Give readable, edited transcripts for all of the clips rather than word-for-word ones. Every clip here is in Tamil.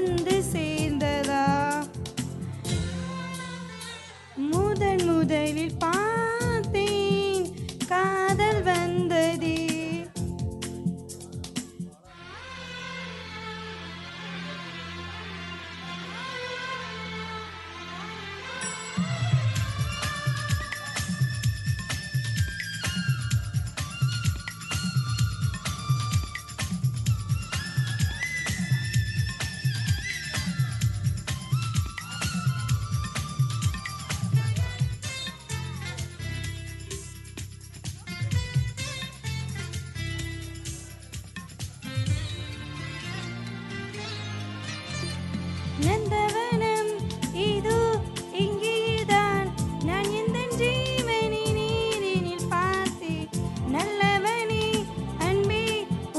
வந்து சேர்ந்ததா? முதன் முதலில் பார்த்தேன் காதல் வந்ததே. நந்தவனம் இதோ இங்கேதான், நான் எந்தன் ஜீவனை நீரினில் பார்த்தேன். நல்லவனே அன்பே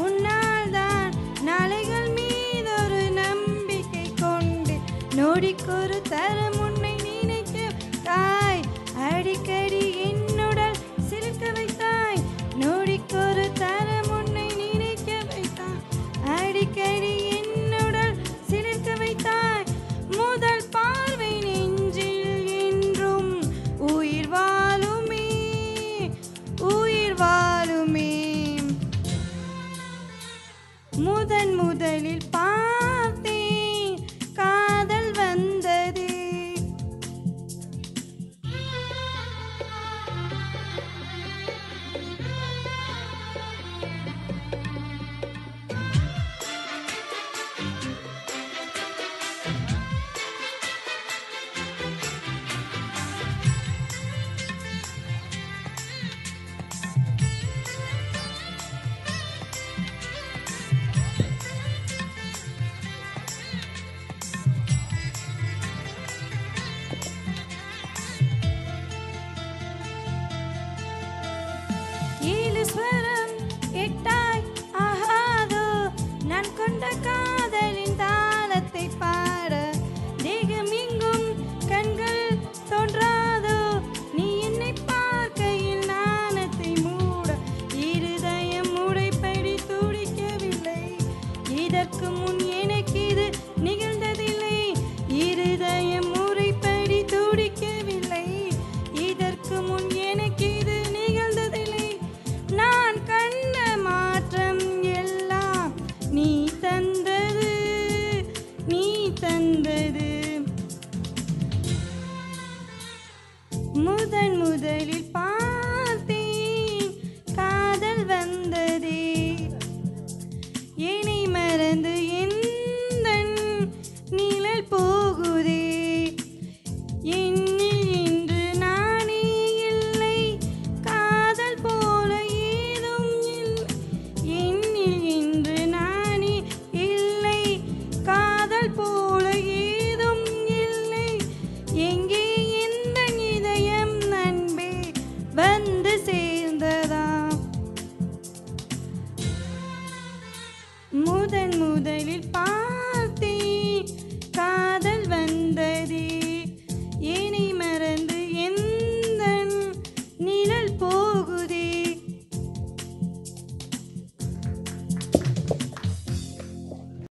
உன்னால்தான், நாளைகள் மீதொரு நம்பிக்கை கொண்டு நொடிக்கொரு தரம் உன்னை நினைக்க தாய். அடிக்கடி என்னுடல் சிலிர்க்க வைத்தாய், நொடிக்கொரு தரம் உன்னை நினைக்க வைத்தாய். அடிக்கடி என்னுடல் சிலிர்க்க வைத்தாய். முதல் பார்வை நெஞ்சில் என்றும் உயிர் வாழுமே, உயிர் வாழுமே. முதன் முதலில் பார்த்தேன் காதல் வந்ததே. ஏழு ஸ்வரம் எட்டாய் ஆகாதோ, நான் கொண்ட காதலின் தாளத்தை பாட. தேகமெங்கும் கண்கள் தோன்றாதோ, நீ என்னை பார்க்கையில் நாணத்தை மூட. இருதயம் உடைப்படி துடிக்கவில்லை, இதற்கு முன் எனக்கு இது நிகழ்ந்ததில்லை. இருதயம் உடைப்படி துடிக்கவில்லை, இதற்கு முன் எனக்கு இது நிகழ்ந்ததில்லை. நான் கண்ட மாற்றம் எல்லாம் நீ தந்தது, நீ தந்தது. முதன் முதலில்